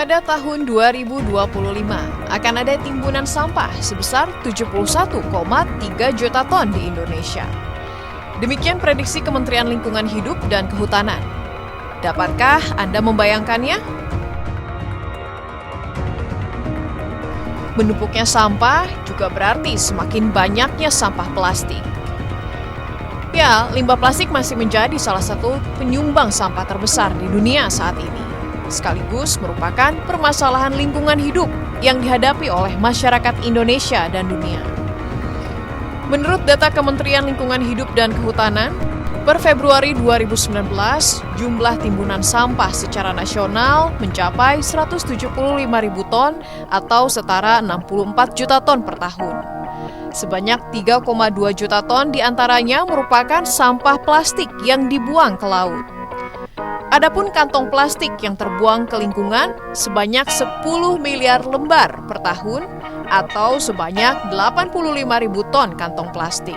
Pada tahun 2025 akan ada timbunan sampah sebesar 71,3 juta ton di Indonesia. Demikian prediksi Kementerian Lingkungan Hidup dan Kehutanan. Dapatkah Anda membayangkannya? Menumpuknya sampah juga berarti semakin banyaknya sampah plastik. Ya, limbah plastik masih menjadi salah satu penyumbang sampah terbesar di dunia saat ini. Sekaligus merupakan permasalahan lingkungan hidup yang dihadapi oleh masyarakat Indonesia dan dunia. Menurut data Kementerian Lingkungan Hidup dan Kehutanan, per Februari 2019, jumlah timbunan sampah secara nasional mencapai 175.000 ton atau setara 64 juta ton per tahun. Sebanyak 3,2 juta ton diantaranya merupakan sampah plastik yang dibuang ke laut. Adapun kantong plastik yang terbuang ke lingkungan sebanyak 10 miliar lembar per tahun atau sebanyak 85.000 ton kantong plastik.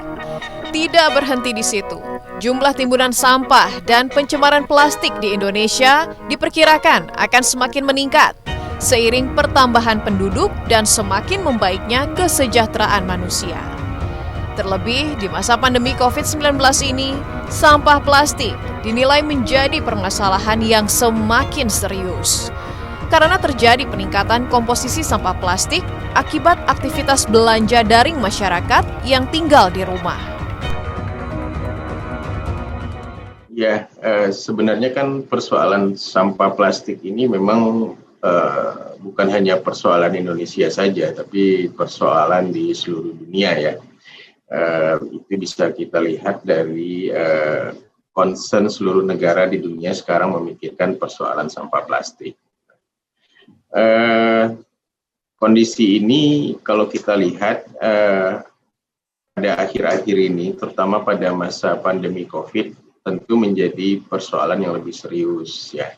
Tidak berhenti di situ. Jumlah timbunan sampah dan pencemaran plastik di Indonesia diperkirakan akan semakin meningkat seiring pertambahan penduduk dan semakin membaiknya kesejahteraan manusia. Terlebih di masa pandemi COVID-19 ini, sampah plastik dinilai menjadi permasalahan yang semakin serius. Karena terjadi peningkatan komposisi sampah plastik akibat aktivitas belanja daring masyarakat yang tinggal di rumah. Ya, sebenarnya kan persoalan sampah plastik ini memang bukan hanya persoalan Indonesia saja, tapi persoalan di seluruh dunia ya. Itu bisa kita lihat dari concern seluruh negara di dunia sekarang memikirkan persoalan sampah plastik. Kondisi ini kalau kita lihat pada akhir-akhir ini, terutama pada masa pandemi COVID, tentu menjadi persoalan yang lebih serius ya.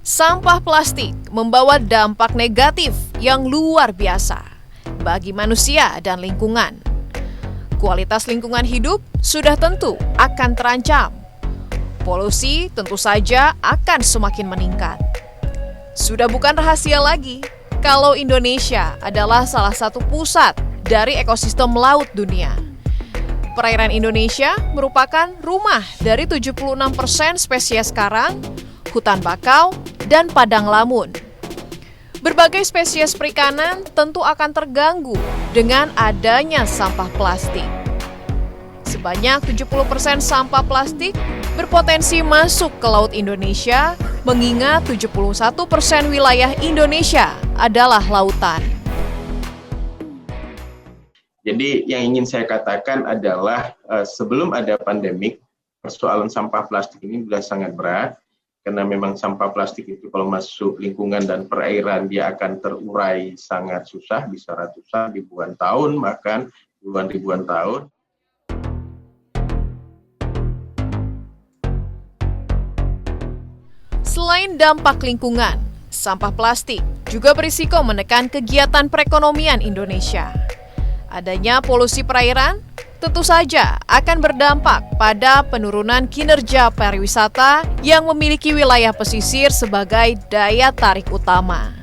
Sampah plastik membawa dampak negatif yang luar biasa bagi manusia dan lingkungan. Kualitas lingkungan hidup sudah tentu akan terancam. Polusi tentu saja akan semakin meningkat. Sudah bukan rahasia lagi kalau Indonesia adalah salah satu pusat dari ekosistem laut dunia. Perairan Indonesia merupakan rumah dari 76% spesies karang, hutan bakau, dan padang lamun. Berbagai spesies perikanan tentu akan terganggu dengan adanya sampah plastik. Sebanyak 70% sampah plastik berpotensi masuk ke laut Indonesia, mengingat 71% wilayah Indonesia adalah lautan. Jadi yang ingin saya katakan adalah sebelum ada pandemik, persoalan sampah plastik ini sudah sangat berat. Karena memang sampah plastik itu kalau masuk lingkungan dan perairan dia akan terurai sangat susah, bisa ratusan, ribuan tahun, bahkan puluhan ribuan tahun. Selain dampak lingkungan, sampah plastik juga berisiko menekan kegiatan perekonomian Indonesia. Adanya polusi perairan tentu saja akan berdampak pada penurunan kinerja pariwisata yang memiliki wilayah pesisir sebagai daya tarik utama.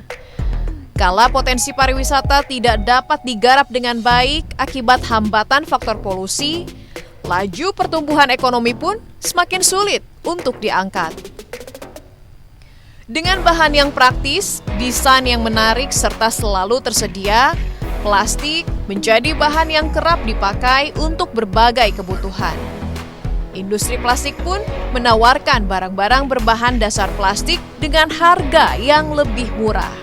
Kala potensi pariwisata tidak dapat digarap dengan baik akibat hambatan faktor polusi, laju pertumbuhan ekonomi pun semakin sulit untuk diangkat. Dengan bahan yang praktis, desain yang menarik serta selalu tersedia, plastik menjadi bahan yang kerap dipakai untuk berbagai kebutuhan. Industri plastik pun menawarkan barang-barang berbahan dasar plastik dengan harga yang lebih murah.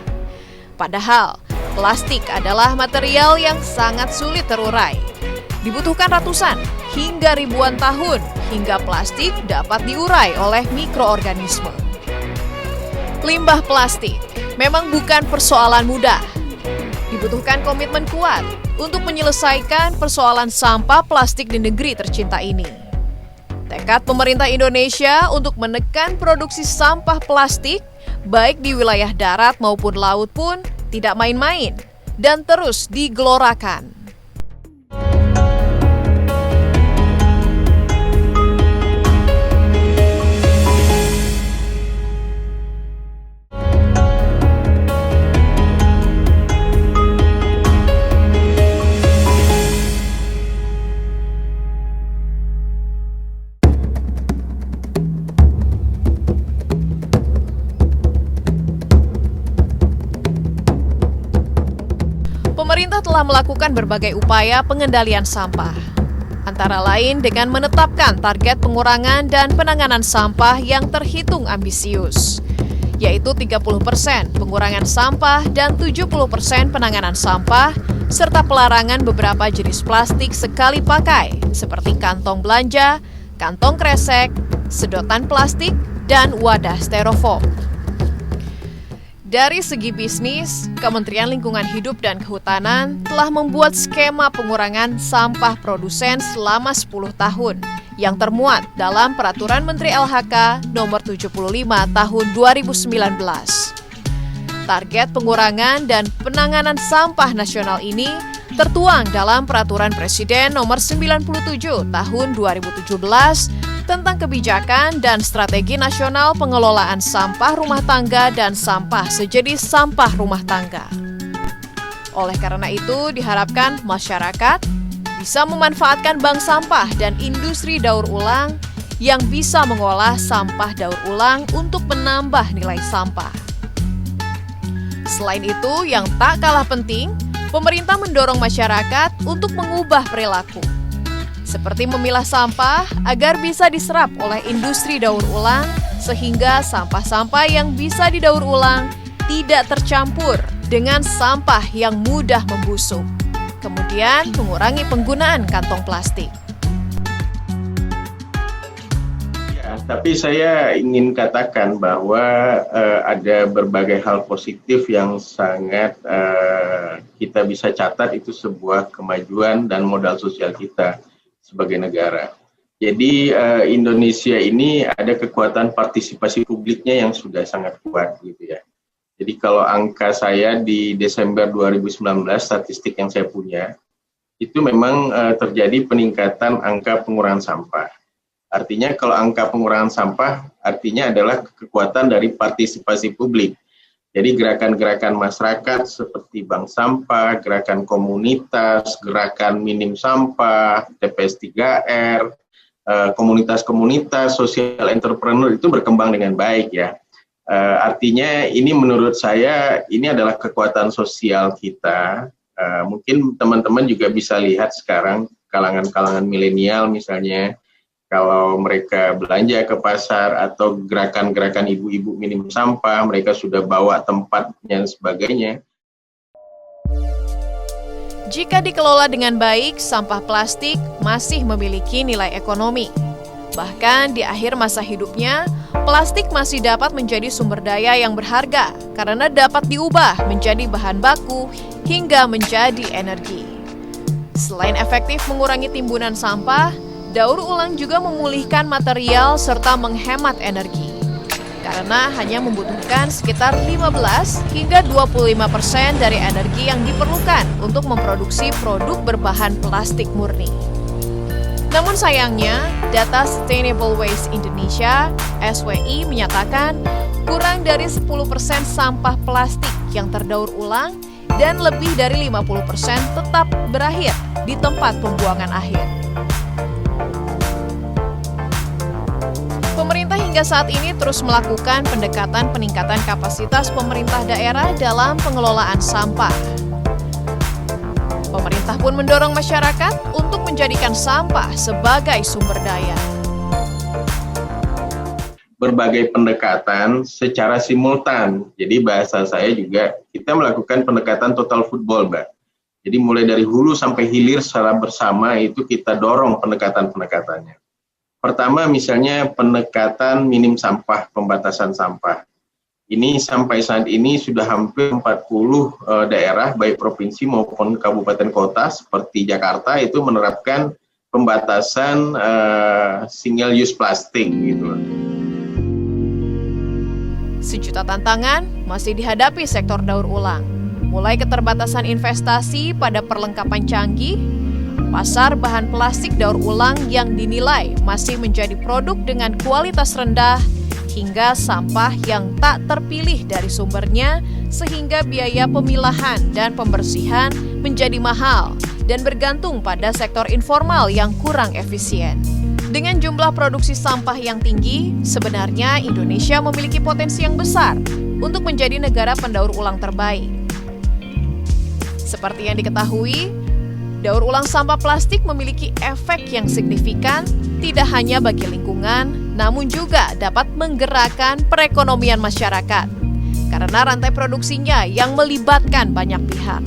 Padahal, plastik adalah material yang sangat sulit terurai. Dibutuhkan ratusan hingga ribuan tahun hingga plastik dapat diurai oleh mikroorganisme. Limbah plastik memang bukan persoalan mudah. Dibutuhkan komitmen kuat untuk menyelesaikan persoalan sampah plastik di negeri tercinta ini. Tekad pemerintah Indonesia untuk menekan produksi sampah plastik, baik di wilayah darat maupun laut pun tidak main-main dan terus digelorakan. Pemerintah telah melakukan berbagai upaya pengendalian sampah. Antara lain dengan menetapkan target pengurangan dan penanganan sampah yang terhitung ambisius, yaitu 30% pengurangan sampah dan 70% penanganan sampah, serta pelarangan beberapa jenis plastik sekali pakai seperti kantong belanja, kantong kresek, sedotan plastik, dan wadah styrofoam. Dari segi bisnis, Kementerian Lingkungan Hidup dan Kehutanan telah membuat skema pengurangan sampah produsen selama 10 tahun yang termuat dalam Peraturan Menteri LHK Nomor 75 Tahun 2019. Target pengurangan dan penanganan sampah nasional ini tertuang dalam Peraturan Presiden Nomor 97 Tahun 2017 tentang kebijakan dan strategi nasional pengelolaan sampah rumah tangga dan sampah sejenis sampah rumah tangga. Oleh karena itu, diharapkan masyarakat bisa memanfaatkan bank sampah dan industri daur ulang yang bisa mengolah sampah daur ulang untuk menambah nilai sampah. Selain itu, yang tak kalah penting, pemerintah mendorong masyarakat untuk mengubah perilaku, seperti memilah sampah agar bisa diserap oleh industri daur ulang, sehingga sampah-sampah yang bisa didaur ulang tidak tercampur dengan sampah yang mudah membusuk. Kemudian mengurangi penggunaan kantong plastik. Ya, tapi saya ingin katakan bahwa ada berbagai hal positif yang sangat kita bisa catat, itu sebuah kemajuan dan modal sosial kita sebagai negara. Jadi Indonesia ini ada kekuatan partisipasi publiknya yang sudah sangat kuat gitu ya. Jadi kalau angka saya di Desember 2019, statistik yang saya punya, itu memang terjadi peningkatan angka pengurangan sampah. Artinya kalau angka pengurangan sampah artinya adalah kekuatan dari partisipasi publik. Jadi gerakan-gerakan masyarakat seperti bank sampah, gerakan komunitas, gerakan minim sampah, TPS 3R, komunitas-komunitas, social entrepreneur itu berkembang dengan baik ya. Artinya ini menurut saya ini adalah kekuatan sosial kita. Mungkin teman-teman juga bisa lihat sekarang kalangan-kalangan milenial misalnya, kalau mereka belanja ke pasar atau gerakan-gerakan ibu-ibu minim sampah, mereka sudah bawa tempatnya dan sebagainya. Jika dikelola dengan baik, sampah plastik masih memiliki nilai ekonomi. Bahkan di akhir masa hidupnya, plastik masih dapat menjadi sumber daya yang berharga karena dapat diubah menjadi bahan baku hingga menjadi energi. Selain efektif mengurangi timbunan sampah, daur ulang juga memulihkan material serta menghemat energi, karena hanya membutuhkan sekitar 15 hingga 25% dari energi yang diperlukan untuk memproduksi produk berbahan plastik murni. Namun sayangnya, data Sustainable Waste Indonesia (SWI) menyatakan kurang dari 10% sampah plastik yang terdaur ulang dan lebih dari 50% tetap berakhir di tempat pembuangan akhir. Pemerintah hingga saat ini terus melakukan pendekatan peningkatan kapasitas pemerintah daerah dalam pengelolaan sampah. Pemerintah pun mendorong masyarakat untuk menjadikan sampah sebagai sumber daya. Berbagai pendekatan secara simultan. Jadi bahasa saya juga, kita melakukan pendekatan total football, Mbak. Jadi mulai dari hulu sampai hilir secara bersama itu kita dorong pendekatan-pendekatannya. Pertama misalnya pendekatan minim sampah, pembatasan sampah. Ini sampai saat ini sudah hampir 40 daerah, baik provinsi maupun kabupaten kota seperti Jakarta itu menerapkan pembatasan single use plastik gitu. Sejuta tantangan masih dihadapi sektor daur ulang. Mulai keterbatasan investasi pada perlengkapan canggih, pasar bahan plastik daur ulang yang dinilai masih menjadi produk dengan kualitas rendah, hingga sampah yang tak terpilih dari sumbernya sehingga biaya pemilahan dan pembersihan menjadi mahal dan bergantung pada sektor informal yang kurang efisien. Dengan jumlah produksi sampah yang tinggi, sebenarnya Indonesia memiliki potensi yang besar untuk menjadi negara pendaur ulang terbaik. Seperti yang diketahui, daur ulang sampah plastik memiliki efek yang signifikan tidak hanya bagi lingkungan, namun juga dapat menggerakkan perekonomian masyarakat karena rantai produksinya yang melibatkan banyak pihak.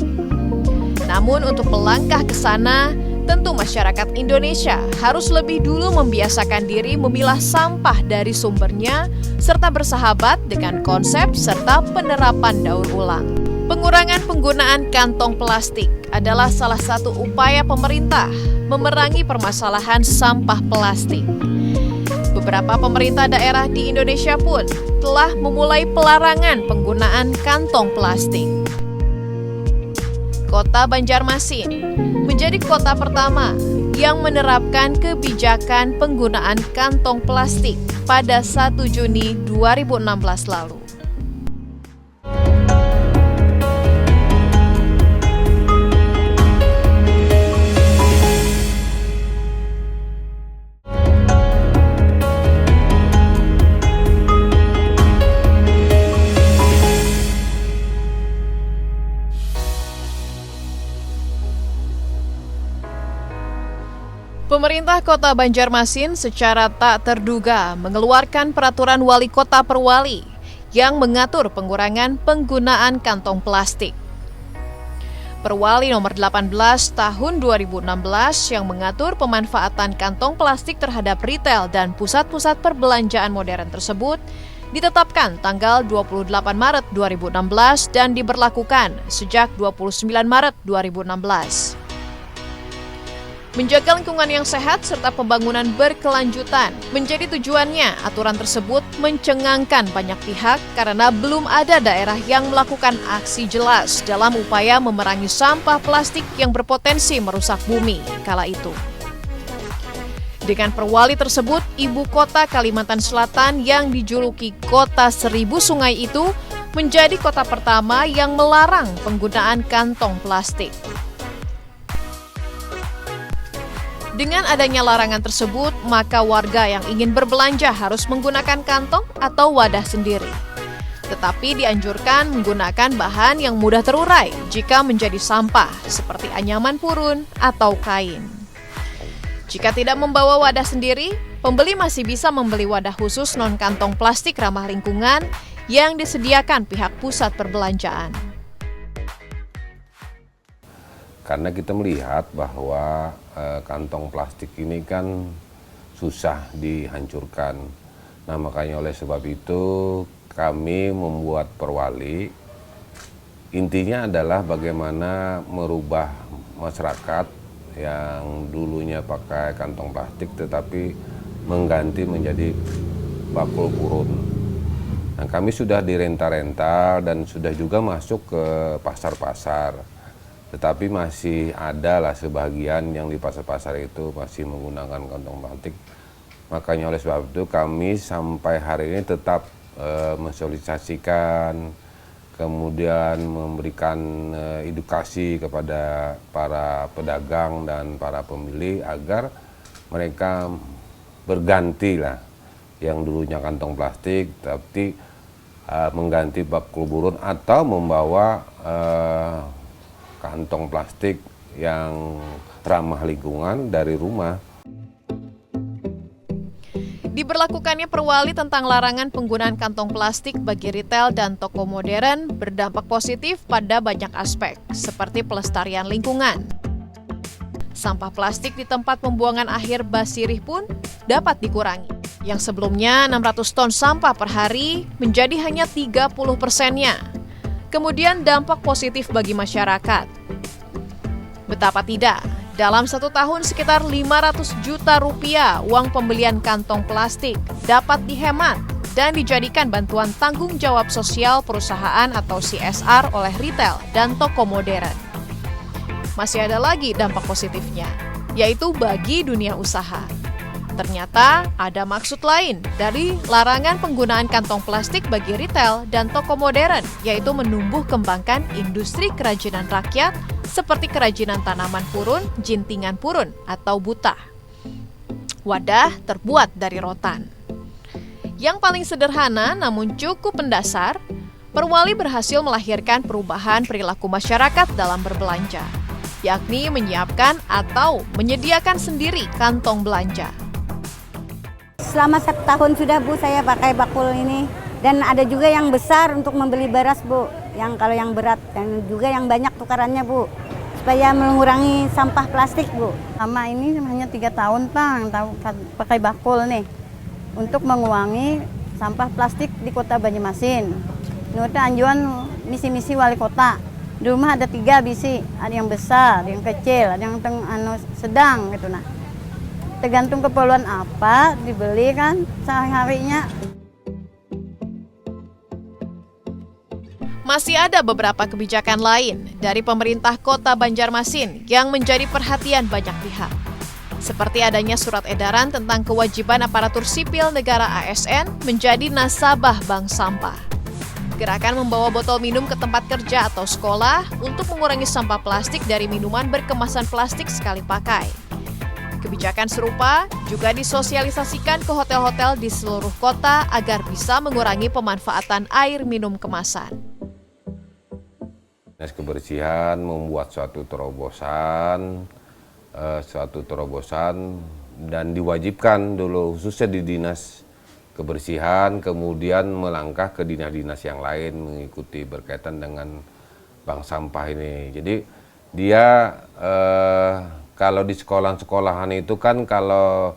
Namun untuk melangkah ke sana, tentu masyarakat Indonesia harus lebih dulu membiasakan diri memilah sampah dari sumbernya serta bersahabat dengan konsep serta penerapan daur ulang. Pengurangan penggunaan kantong plastik adalah salah satu upaya pemerintah memerangi permasalahan sampah plastik. Beberapa pemerintah daerah di Indonesia pun telah memulai pelarangan penggunaan kantong plastik. Kota Banjarmasin menjadi kota pertama yang menerapkan kebijakan penggunaan kantong plastik pada 1 Juni 2016 lalu. Pemerintah Kota Banjarmasin secara tak terduga mengeluarkan peraturan wali kota Perwali yang mengatur pengurangan penggunaan kantong plastik. Perwali nomor 18 tahun 2016 yang mengatur pemanfaatan kantong plastik terhadap retail dan pusat-pusat perbelanjaan modern tersebut ditetapkan tanggal 28 Maret 2016 dan diberlakukan sejak 29 Maret 2016. Menjaga lingkungan yang sehat serta pembangunan berkelanjutan menjadi tujuannya. Aturan tersebut mencengangkan banyak pihak karena belum ada daerah yang melakukan aksi jelas dalam upaya memerangi sampah plastik yang berpotensi merusak bumi kala itu. Dengan perwali tersebut, ibu kota Kalimantan Selatan yang dijuluki Kota Seribu Sungai itu menjadi kota pertama yang melarang penggunaan kantong plastik. Dengan adanya larangan tersebut, maka warga yang ingin berbelanja harus menggunakan kantong atau wadah sendiri. Tetapi dianjurkan menggunakan bahan yang mudah terurai jika menjadi sampah, seperti anyaman purun atau kain. Jika tidak membawa wadah sendiri, pembeli masih bisa membeli wadah khusus non-kantong plastik ramah lingkungan yang disediakan pihak pusat perbelanjaan. Karena kita melihat bahwa kantong plastik ini kan susah dihancurkan. Nah, makanya oleh sebab itu kami membuat perwali. Intinya adalah bagaimana merubah masyarakat yang dulunya pakai kantong plastik tetapi mengganti menjadi bakul purun. Nah, kami sudah direnta-rental dan sudah juga masuk ke pasar-pasar. Tetapi masih ada lah sebagian yang di pasar-pasar itu masih menggunakan kantong plastik. Makanya oleh sebab itu kami sampai hari ini tetap mensosialisasikan, kemudian memberikan edukasi kepada para pedagang dan para pembeli agar mereka berganti lah yang dulunya kantong plastik, tapi mengganti bakul purun atau membawa kantong plastik yang ramah lingkungan dari rumah. Diberlakukannya perwali tentang larangan penggunaan kantong plastik bagi retail dan toko modern berdampak positif pada banyak aspek, seperti pelestarian lingkungan. Sampah plastik di tempat pembuangan akhir Basirih pun dapat dikurangi. Yang sebelumnya 600 ton sampah per hari menjadi hanya 30%-nya. Kemudian dampak positif bagi masyarakat. Betapa tidak, dalam 1 tahun sekitar 500 juta rupiah uang pembelian kantong plastik dapat dihemat dan dijadikan bantuan tanggung jawab sosial perusahaan atau CSR oleh retail dan toko modern. Masih ada lagi dampak positifnya, yaitu bagi dunia usaha. Ternyata ada maksud lain dari larangan penggunaan kantong plastik bagi retail dan toko modern, yaitu menumbuh kembangkan industri kerajinan rakyat seperti kerajinan tanaman purun, jintingan purun, atau butah. Wadah terbuat dari rotan. Yang paling sederhana namun cukup mendasar, Perwali berhasil melahirkan perubahan perilaku masyarakat dalam berbelanja, yakni menyiapkan atau menyediakan sendiri kantong belanja. Selama 1 tahun sudah Bu saya pakai bakul ini, dan ada juga yang besar untuk membeli beras Bu, kalau yang berat, dan juga yang banyak tukarannya Bu, supaya mengurangi sampah plastik Bu. Sama ini hanya 3 tahun Bang, pakai bakul nih untuk mengurangi sampah plastik di Kota Banjarmasin. Menurut anjuran misi-misi wali kota. Di rumah ada 3 bisi, ada yang besar, ada yang kecil, ada yang sedang gitu nah. Tergantung keperluan apa dibeli kan sehari-harinya. Masih ada beberapa kebijakan lain dari pemerintah Kota Banjarmasin yang menjadi perhatian banyak pihak. Seperti adanya surat edaran tentang kewajiban aparatur sipil negara ASN menjadi nasabah bank sampah. Gerakan membawa botol minum ke tempat kerja atau sekolah untuk mengurangi sampah plastik dari minuman berkemasan plastik sekali pakai. Kebijakan serupa juga disosialisasikan ke hotel-hotel di seluruh kota agar bisa mengurangi pemanfaatan air minum kemasan. Dinas Kebersihan membuat suatu terobosan dan diwajibkan dulu khususnya di Dinas Kebersihan, kemudian melangkah ke dinas-dinas yang lain mengikuti berkaitan dengan bank sampah ini. Jadi dia kalau di sekolahan itu kan kalau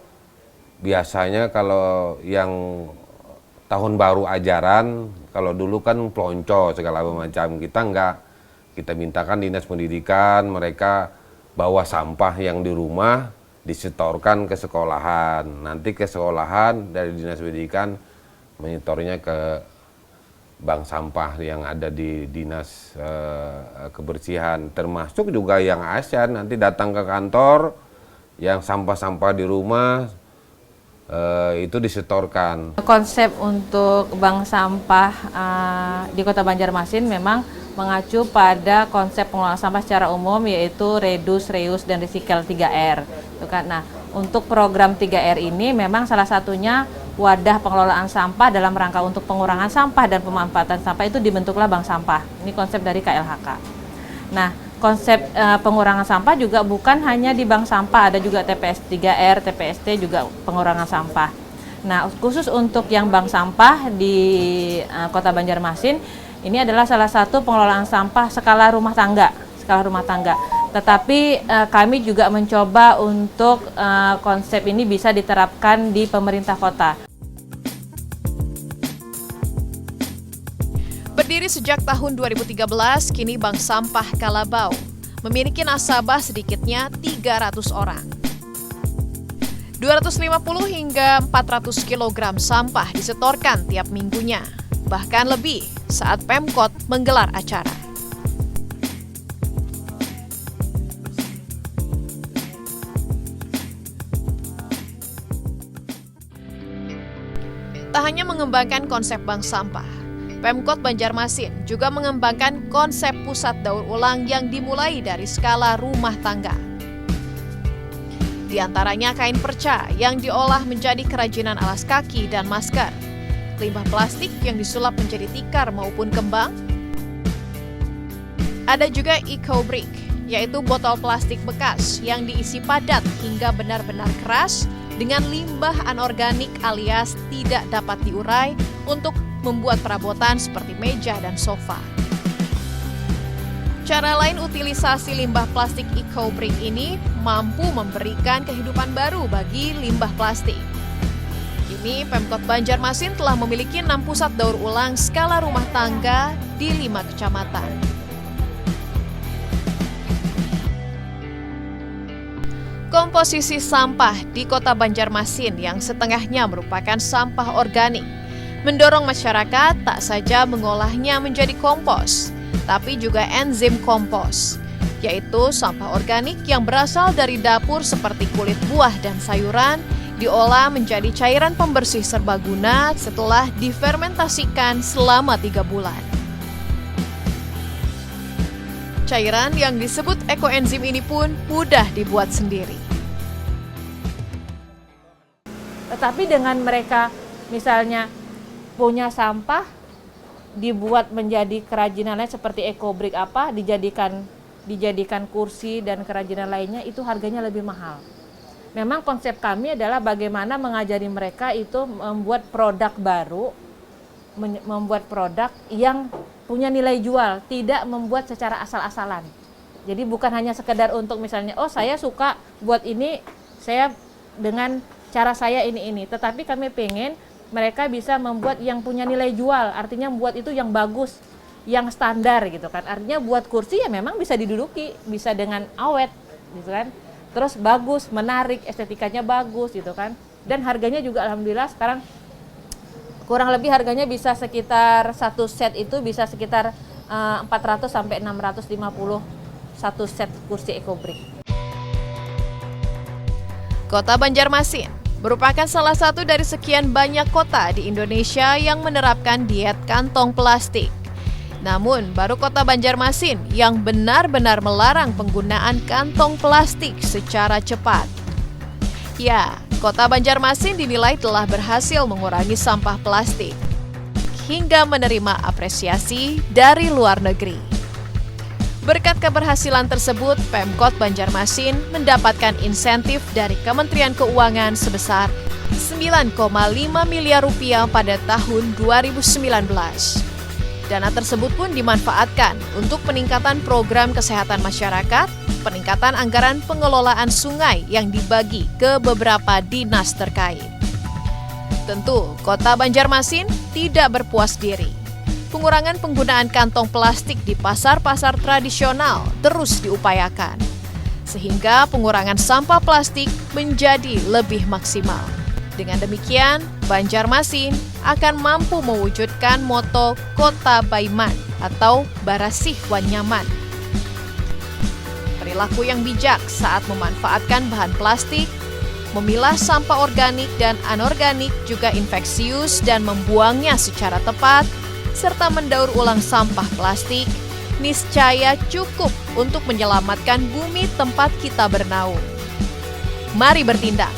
biasanya kalau yang tahun baru ajaran, kalau dulu kan pelonco segala macam, kita mintakan Dinas Pendidikan mereka bawa sampah yang di rumah disetorkan ke sekolahan. Nanti ke sekolahan dari Dinas Pendidikan menyetornya ke bank sampah yang ada di Dinas Kebersihan. Termasuk juga yang ASN nanti datang ke kantor yang sampah-sampah di rumah itu disetorkan. Konsep untuk bank sampah di Kota Banjarmasin memang mengacu pada konsep pengelolaan sampah secara umum, yaitu reduce, reuse, dan recycle 3R. Nah, untuk program 3R ini memang salah satunya wadah pengelolaan sampah dalam rangka untuk pengurangan sampah dan pemanfaatan sampah itu dibentuklah bank sampah. Ini konsep dari KLHK. Nah, konsep pengurangan sampah juga bukan hanya di bank sampah, ada juga TPS 3R, TPST juga pengurangan sampah. Nah, khusus untuk yang bank sampah di Kota Banjarmasin, ini adalah salah satu pengelolaan sampah skala rumah tangga. Tetapi kami juga mencoba untuk konsep ini bisa diterapkan di pemerintah kota. Berdiri sejak tahun 2013, kini Bank Sampah Kalabau memiliki nasabah sedikitnya 300 orang. 250 hingga 400 kg sampah disetorkan tiap minggunya, bahkan lebih saat Pemkot menggelar acara. Tak hanya mengembangkan konsep bank sampah, Pemkot Banjarmasin juga mengembangkan konsep pusat daur ulang yang dimulai dari skala rumah tangga. Di antaranya kain perca yang diolah menjadi kerajinan alas kaki dan masker, limbah plastik yang disulap menjadi tikar maupun kembang. Ada juga eco-brick, yaitu botol plastik bekas yang diisi padat hingga benar-benar keras dengan limbah anorganik alias tidak dapat diurai untuk membuat perabotan seperti meja dan sofa. Cara lain utilisasi limbah plastik eco-brick ini mampu memberikan kehidupan baru bagi limbah plastik. Kini Pemkot Banjarmasin telah memiliki 6 pusat daur ulang skala rumah tangga di 5 kecamatan. Komposisi sampah di Kota Banjarmasin yang setengahnya merupakan sampah organik mendorong masyarakat tak saja mengolahnya menjadi kompos, tapi juga enzim kompos, yaitu sampah organik yang berasal dari dapur seperti kulit buah dan sayuran diolah menjadi cairan pembersih serbaguna setelah difermentasikan selama 3 bulan. Cairan yang disebut ekoenzim ini pun mudah dibuat sendiri. Tetapi dengan mereka misalnya punya sampah, dibuat menjadi kerajinan lain seperti ekobrik dijadikan kursi dan kerajinan lainnya, itu harganya lebih mahal. Memang konsep kami adalah bagaimana mengajari mereka itu membuat produk baru, membuat produk yang punya nilai jual, tidak membuat secara asal-asalan. Jadi bukan hanya sekedar untuk misalnya, oh saya suka buat ini, saya dengan cara saya ini, tetapi kami pengen mereka bisa membuat yang punya nilai jual, artinya membuat itu yang bagus, yang standar gitu kan. Artinya buat kursi ya memang bisa diduduki, bisa dengan awet gitu kan. Terus bagus, menarik, estetikanya bagus gitu kan. Dan harganya juga alhamdulillah sekarang kurang lebih harganya bisa sekitar satu set itu bisa sekitar 400 sampai 650 satu set kursi ekobrik. Kota Banjarmasin merupakan salah satu dari sekian banyak kota di Indonesia yang menerapkan diet kantong plastik. Namun, baru Kota Banjarmasin yang benar-benar melarang penggunaan kantong plastik secara cepat. Ya, Kota Banjarmasin dinilai telah berhasil mengurangi sampah plastik hingga menerima apresiasi dari luar negeri. Berkat keberhasilan tersebut, Pemkot Banjarmasin mendapatkan insentif dari Kementerian Keuangan sebesar 9,5 miliar rupiah pada tahun 2019. Dana tersebut pun dimanfaatkan untuk peningkatan program kesehatan masyarakat, peningkatan anggaran pengelolaan sungai yang dibagi ke beberapa dinas terkait. Tentu, Kota Banjarmasin tidak berpuas diri. Pengurangan penggunaan kantong plastik di pasar-pasar tradisional terus diupayakan, sehingga pengurangan sampah plastik menjadi lebih maksimal. Dengan demikian, Banjarmasin akan mampu mewujudkan moto Kota Baiman atau Barasih Wan Nyaman. Perilaku yang bijak saat memanfaatkan bahan plastik, memilah sampah organik dan anorganik juga infeksius dan membuangnya secara tepat, serta mendaur ulang sampah plastik, niscaya cukup untuk menyelamatkan bumi tempat kita bernaung. Mari bertindak.